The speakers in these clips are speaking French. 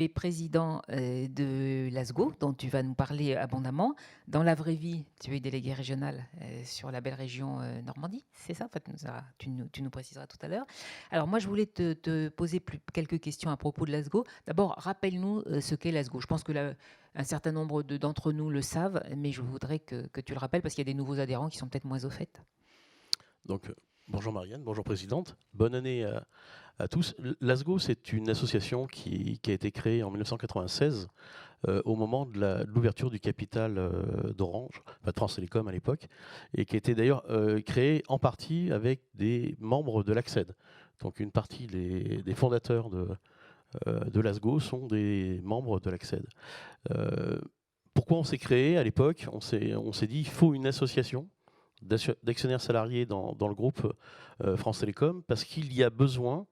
es président de l'ASGO, dont tu vas nous parler abondamment. Dans la vraie vie, tu es délégué régional sur la belle région Normandie, c'est ça? Enfin, tu nous préciseras tout à l'heure. Alors moi, je voulais te poser quelques questions à propos de l'ASGO. D'abord, rappelle-nous ce qu'est l'ASGO. Je pense que un certain nombre d'entre nous le savent, mais je voudrais que tu le rappelles parce qu'il y a des nouveaux adhérents qui sont peut-être moins au fait. Donc, bonjour Marianne, bonjour Présidente, bonne année à tous. L'ASGO, c'est une association qui a été créée en 1996 au moment de l'ouverture du capital d'Orange, enfin de France Télécom à l'époque, et qui a été d'ailleurs créée en partie avec des membres de l'ACCED. Donc une partie des fondateurs de l'ASGO sont des membres de l'ACCED. Euh, Pourquoi on s'est créé à l'époque? On s'est dit il faut une association d'actionnaires salariés dans le groupe France Télécom parce qu'il y a besoin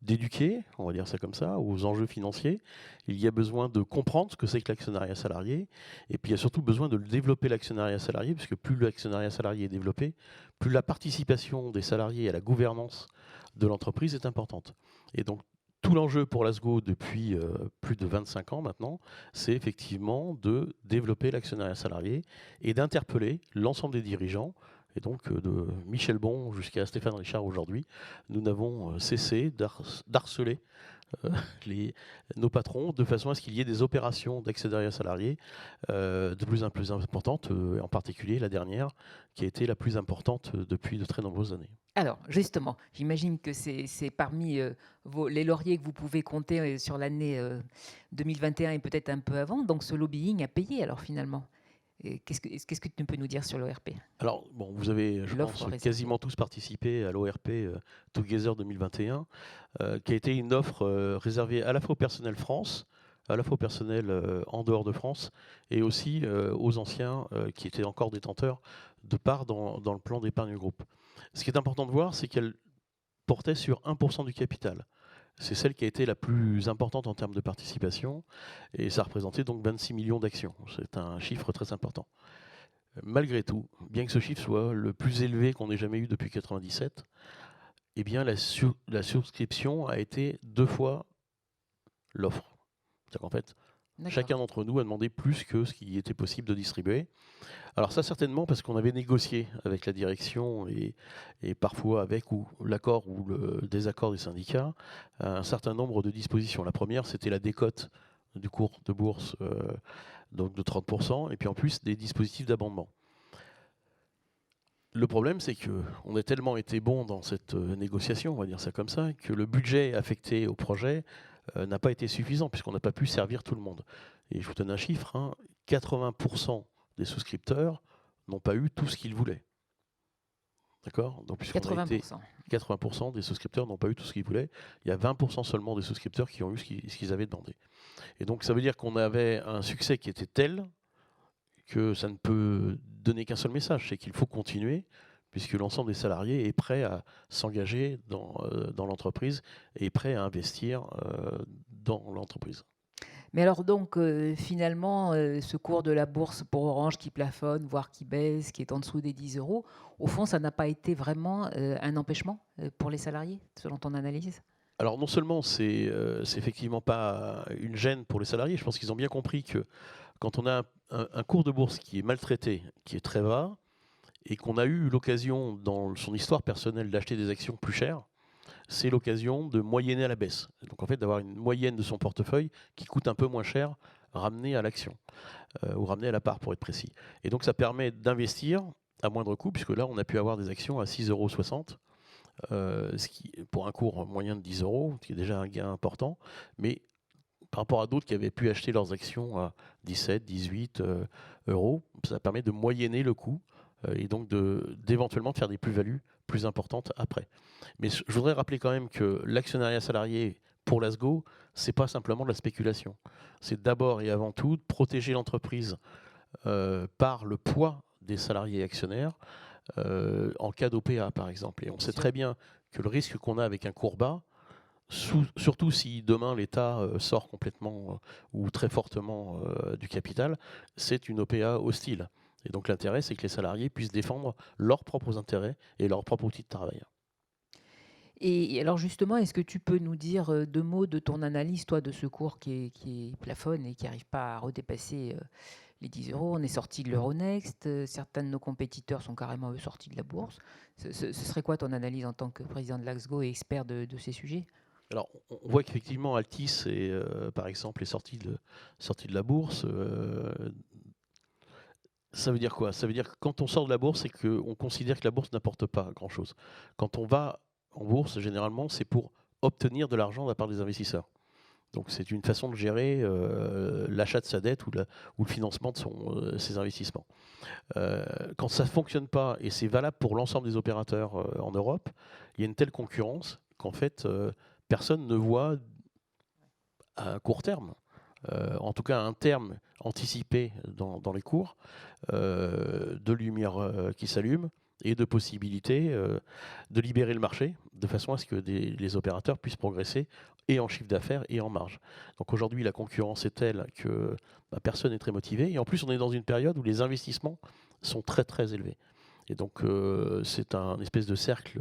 d'éduquer, on va dire ça comme ça, aux enjeux financiers. Il y a besoin de comprendre ce que c'est que l'actionnariat salarié. Et puis il y a surtout besoin de développer l'actionnariat salarié, puisque plus l'actionnariat salarié est développé, plus la participation des salariés à la gouvernance de l'entreprise est importante. Et donc tout l'enjeu pour l'ASGO depuis plus de 25 ans maintenant, c'est effectivement de développer l'actionnariat salarié et d'interpeller l'ensemble des dirigeants, et donc de Michel Bon jusqu'à Stéphane Richard aujourd'hui, nous n'avons cessé d'harceler euh, les- nos patrons de façon à ce qu'il y ait des opérations d'actionnariat salarié de plus en plus importantes, en particulier la dernière qui a été la plus importante depuis de très nombreuses années. Alors, justement, j'imagine que c'est parmi les lauriers que vous pouvez compter sur l'année 2021 et peut-être un peu avant. Donc, ce lobbying a payé, alors finalement. Qu'est-ce que tu peux nous dire sur l'ORP? Alors, bon, vous avez, je L'offre pense, réservée. quasiment tous participé à l'ORP Together 2021, qui a été une offre réservée à la fois au personnel France, à la fois au personnel en dehors de France, et aussi aux anciens qui étaient encore détenteurs de parts dans le plan d'épargne groupe. Ce qui est important de voir, c'est qu'elle portait sur 1% du capital. C'est celle qui a été la plus importante en termes de participation, et ça représentait donc 26 millions d'actions. C'est un chiffre très important. Malgré tout, bien que ce chiffre soit le plus élevé qu'on ait jamais eu depuis 97, eh bien la souscription a été 2 fois l'offre. C'est-à-dire qu'en fait, D'accord. chacun d'entre nous a demandé plus que ce qui était possible de distribuer. Alors ça certainement parce qu'on avait négocié avec la direction et parfois avec ou l'accord ou le désaccord des syndicats un certain nombre de dispositions. La première, c'était la décote du cours de bourse donc de 30%, et puis en plus des dispositifs d'abondement. Le problème, c'est qu'on a tellement été bon dans cette négociation, on va dire ça comme ça, que le budget affecté au projet n'a pas été suffisant, puisqu'on n'a pas pu servir tout le monde. Et je vous donne un chiffre, hein, 80% des souscripteurs n'ont pas eu tout ce qu'ils voulaient. D'accord? Donc, puisqu'on a été 80%. 80% des souscripteurs n'ont pas eu tout ce qu'ils voulaient, il y a 20% seulement des souscripteurs qui ont eu ce qu'ils avaient demandé. Et donc, ça veut dire qu'on avait un succès qui était tel que ça ne peut donner qu'un seul message, c'est qu'il faut continuer, puisque l'ensemble des salariés est prêt à s'engager dans l'entreprise et est prêt à investir dans l'entreprise. Mais alors donc, finalement, ce cours de la bourse pour Orange qui plafonne, voire qui baisse, qui est en dessous des 10 euros, au fond, ça n'a pas été vraiment un empêchement pour les salariés, selon ton analyse? Alors non seulement c'est effectivement pas une gêne pour les salariés, je pense qu'ils ont bien compris que quand on a un cours de bourse qui est maltraité, qui est très bas, et qu'on a eu l'occasion dans son histoire personnelle d'acheter des actions plus chères, c'est l'occasion de moyenner à la baisse. Donc en fait d'avoir une moyenne de son portefeuille qui coûte un peu moins cher ramenée à l'action, ou ramenée à la part pour être précis. Et donc ça permet d'investir à moindre coût, puisque là on a pu avoir des actions à 6,60 €, ce qui, pour un cours moyen de 10 euros, qui est déjà un gain important, mais par rapport à d'autres qui avaient pu acheter leurs actions à 17, 18 euros, ça permet de moyenner le coût et donc d'éventuellement de faire des plus-values plus importantes après. Mais je voudrais rappeler quand même que l'actionnariat salarié pour l'ASGO, c'est pas simplement de la spéculation. C'est d'abord et avant tout de protéger l'entreprise par le poids des salariés actionnaires en cas d'OPA par exemple. Et on Bien sait sûr. très bien que le risque qu'on a avec un cours bas, surtout si demain l'État sort complètement ou très fortement du capital, c'est une OPA hostile. Et donc l'intérêt, c'est que les salariés puissent défendre leurs propres intérêts et leurs propres outils de travail. Et alors justement, est-ce que tu peux nous dire 2 mots de ton analyse, toi, de ce cours qui plafonne et qui n'arrive pas à redépasser les 10 euros? On est sorti de l'Euronext, certains de nos compétiteurs sont carrément eux sortis de la bourse. Ce serait quoi ton analyse en tant que président de l'Axgo et expert de ces sujets? Alors, on voit qu'effectivement, Altis, par exemple, est sorti de la bourse. Ça veut dire quoi? Ça veut dire que quand on sort de la bourse, c'est qu'on considère que la bourse n'apporte pas grand-chose. Quand on va en bourse, généralement, c'est pour obtenir de l'argent de la part des investisseurs. Donc c'est une façon de gérer l'achat de sa dette ou le financement de ses investissements. Quand ça ne fonctionne pas, et c'est valable pour l'ensemble des opérateurs en Europe, il y a une telle concurrence qu'en fait, personne ne voit à court terme, en tout cas à un terme anticipé dans les cours, de lumière qui s'allume et de possibilités de libérer le marché de façon à ce que les opérateurs puissent progresser et en chiffre d'affaires et en marge. Donc aujourd'hui, la concurrence est telle que personne n'est très motivé. Et en plus, on est dans une période où les investissements sont très très élevés. Et donc c'est un espèce de cercle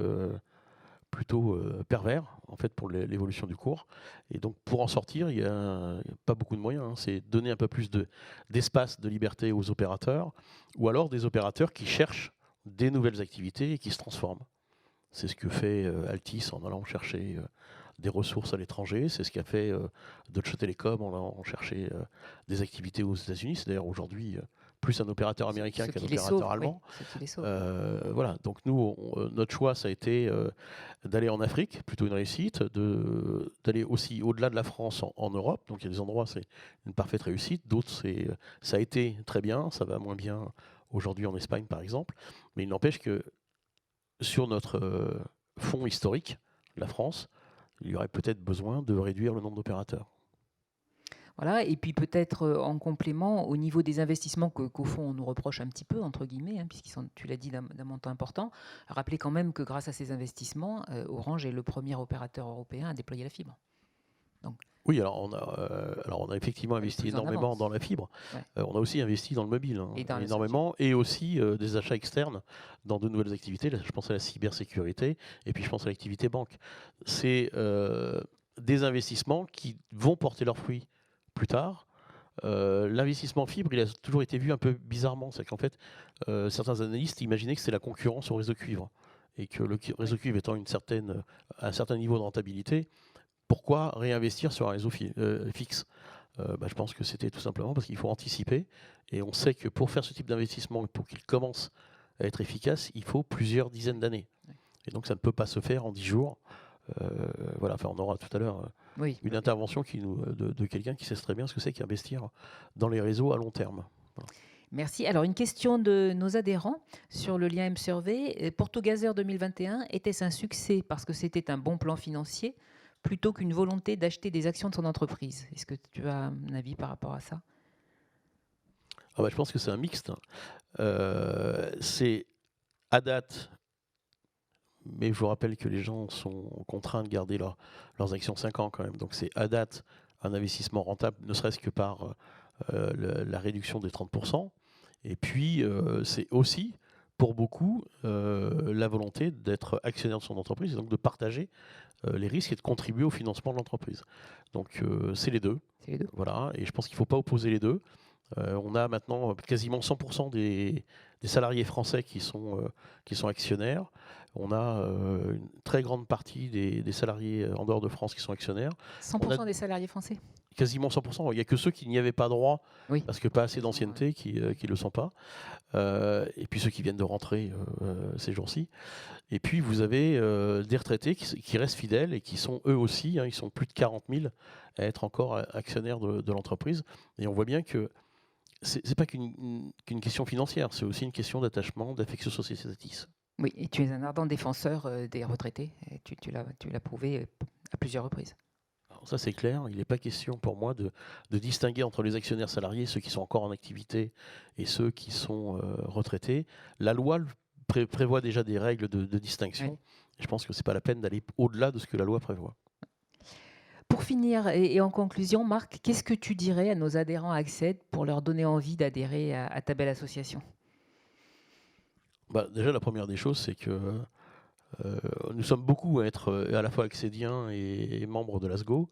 plutôt pervers en fait pour l'évolution du cours. Et donc pour en sortir, il y a pas beaucoup de moyens, hein. C'est donner un peu plus d'espace, de liberté aux opérateurs, ou alors des opérateurs qui cherchent des nouvelles activités et qui se transforment. C'est ce que fait Altis en allant chercher des ressources à l'étranger. C'est ce qu'a fait Deutsche Telekom en allant chercher des activités aux États-Unis. C'est d'ailleurs aujourd'hui plus un opérateur américain qu'un opérateur allemand. Oui, ce qui les sauve. Voilà, donc nous, notre choix, ça a été d'aller en Afrique, plutôt une réussite, d'aller aussi au-delà de la France en Europe. Donc il y a des endroits, c'est une parfaite réussite. D'autres, ça a été très bien, ça va moins bien aujourd'hui en Espagne, par exemple. Mais il n'empêche que sur notre fonds historique, la France, il y aurait peut-être besoin de réduire le nombre d'opérateurs. Voilà, et puis peut-être en complément, au niveau des investissements qu'au fond on nous reproche un petit peu, entre guillemets, hein, puisqu'ils sont, tu l'as dit, d'un montant important, rappelez quand même que grâce à ces investissements, Orange est le premier opérateur européen à déployer la fibre. Donc, Oui, alors on a effectivement investi plus en énormément avance. dans la fibre. Ouais. On a aussi investi dans le mobile, hein, Et dans la énormément, et aussi des achats externes dans de nouvelles activités. Là, je pense à la cybersécurité, et puis je pense à l'activité banque. C'est des investissements qui vont porter leurs fruits plus tard. L'investissement fibre, il a toujours été vu un peu bizarrement. C'est qu'en fait, certains analystes imaginaient que c'était la concurrence au réseau cuivre. Et que le réseau cuivre étant un certain niveau de rentabilité, pourquoi réinvestir sur un réseau fixe? Je pense que c'était tout simplement parce qu'il faut anticiper. Et on sait que pour faire ce type d'investissement, pour qu'il commence à être efficace, il faut plusieurs dizaines d'années. Et donc ça ne peut pas se faire en 10 jours. Voilà, enfin, on aura tout à l'heure Oui. une intervention de quelqu'un qui sait très bien ce que c'est qu'investir dans les réseaux à long terme. Voilà. Merci. Alors, une question de nos adhérents sur le lien M-Survey. Portogazeur 2021, était-ce un succès parce que c'était un bon plan financier plutôt qu'une volonté d'acheter des actions de son entreprise? Est-ce que tu as un avis par rapport à ça? Je pense que c'est un mixte. C'est à date, mais je vous rappelle que les gens sont contraints de garder leurs actions 5 ans quand même. Donc c'est à date un investissement rentable, ne serait-ce que par la réduction des 30%. Et puis c'est aussi pour beaucoup la volonté d'être actionnaire de son entreprise et donc de partager les risques et de contribuer au financement de l'entreprise. Donc c'est les deux. C'est les deux. Voilà, et je pense qu'il ne faut pas opposer les deux. On a maintenant quasiment 100% des salariés français qui sont actionnaires. On a une très grande partie des salariés en dehors de France qui sont actionnaires. 100% des salariés français? Quasiment 100%. Il n'y a que ceux qui n'y avaient pas droit, Oui. parce que pas assez d'ancienneté, qui ne le sont pas. Et puis ceux qui viennent de rentrer ces jours-ci. Et puis vous avez des retraités qui restent fidèles et qui sont eux aussi, ils sont plus de 40 000 à être encore actionnaires de l'entreprise. Et on voit bien que c'est pas qu'une question financière, c'est aussi une question d'attachement, d'affection societatis. Oui, et tu es un ardent défenseur des retraités. Et tu l'as prouvé à plusieurs reprises. Alors ça c'est clair, il n'est pas question pour moi de distinguer entre les actionnaires salariés, ceux qui sont encore en activité et ceux qui sont retraités. La loi prévoit déjà des règles de distinction. Oui. Et je pense que ce n'est pas la peine d'aller au-delà de ce que la loi prévoit. Pour finir et en conclusion, Marc, qu'est-ce que tu dirais à nos adhérents à Acced pour leur donner envie d'adhérer à ta belle association? Déjà, la première des choses, c'est que Nous sommes beaucoup à être à la fois accédiens et membres de l'ASGO,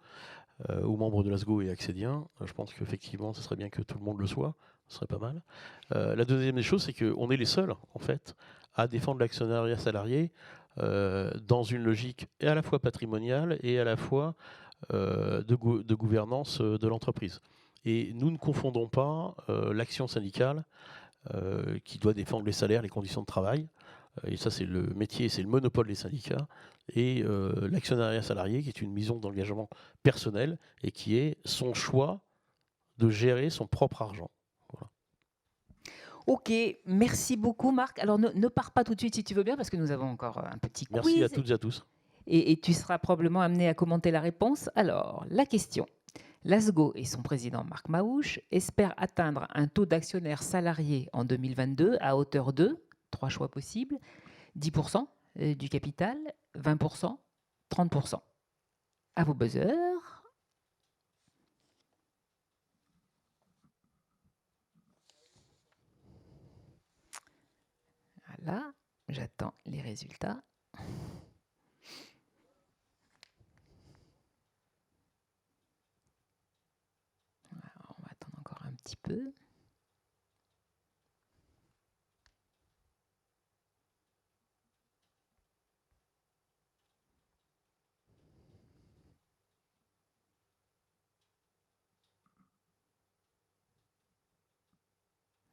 ou membres de l'ASGO et accédiens. Je pense qu'effectivement, ce serait bien que tout le monde le soit, ce serait pas mal. La deuxième des choses, c'est qu'on est les seuls, en fait, à défendre l'actionnariat salarié dans une logique et à la fois patrimoniale et à la fois de gouvernance de l'entreprise. Et nous ne confondons pas l'action syndicale qui doit défendre les salaires, les conditions de travail, et ça c'est le métier, c'est le monopole des syndicats, et l'actionnariat salarié qui est une mission d'engagement personnel et qui est son choix de gérer son propre argent. Voilà. Ok, merci beaucoup Marc. Alors ne pars pas tout de suite si tu veux bien, parce que nous avons encore un petit Merci à quiz toutes et à tous. et tu seras probablement amené à commenter la réponse. Alors, la question. L'ASGO et son président Marc Maouche espèrent atteindre un taux d'actionnaires salariés en 2022 à hauteur de, 3 choix possibles, 10% du capital, 20%, 30%. À vos buzzers. Voilà, j'attends les résultats. Alors, on va attendre encore un petit peu.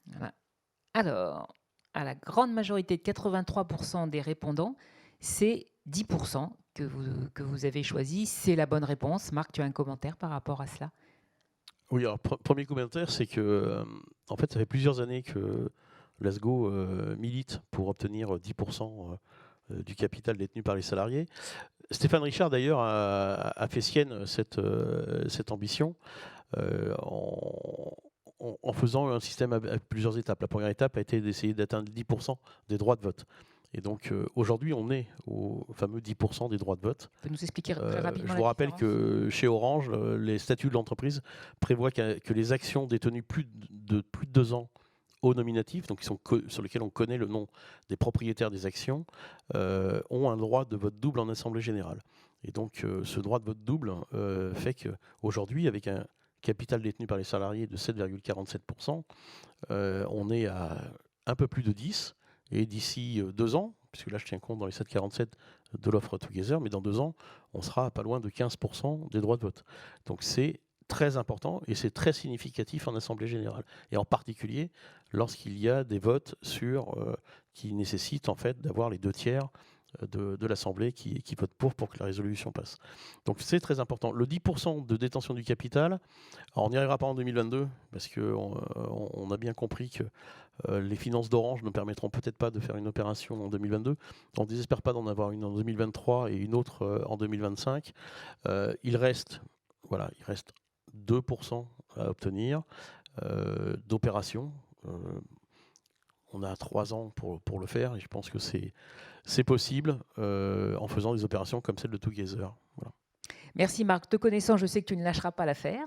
Voilà. Alors, à la grande majorité de 83% des répondants, c'est 10% que vous avez choisi. C'est la bonne réponse. Marc, tu as un commentaire par rapport à cela? Oui, alors premier commentaire, c'est que en fait, ça fait plusieurs années que l'ASGO milite pour obtenir 10% du capital détenu par les salariés. Stéphane Richard, d'ailleurs, a fait sienne cette ambition en faisant un système à plusieurs étapes. La première étape a été d'essayer d'atteindre 10% des droits de vote. Et donc aujourd'hui, on est au fameux 10% des droits de vote. Tu peux nous expliquer très rapidement Je la vous rappelle différence? que chez Orange, les statuts de l'entreprise prévoient que les actions détenues plus de 2 ans au nominatif, donc sur lesquelles on connaît le nom des propriétaires des actions, ont un droit de vote double en assemblée générale. Et donc ce droit de vote double fait qu'aujourd'hui, avec un capital détenu par les salariés de 7,47%, on est à un peu plus de 10, et d'ici 2 ans, puisque là je tiens compte dans les 7,47 de l'offre Together, mais dans 2 ans, on sera à pas loin de 15% des droits de vote. Donc c'est très important et c'est très significatif en Assemblée générale. Et en particulier lorsqu'il y a des votes qui nécessitent en fait d'avoir les 2 tiers de l'Assemblée qui votent pour que la résolution passe. Donc c'est très important. Le 10% de détention du capital, alors on n'y arrivera pas en 2022 parce qu'on a bien compris que les finances d'Orange ne permettront peut-être pas de faire une opération en 2022. On ne désespère pas d'en avoir une en 2023 et une autre en 2025. Il reste 2% à obtenir d'opérations. On a 3 ans pour le faire et je pense que c'est possible en faisant des opérations comme celle de Together. Voilà. Merci Marc. Te connaissant, je sais que tu ne lâcheras pas l'affaire.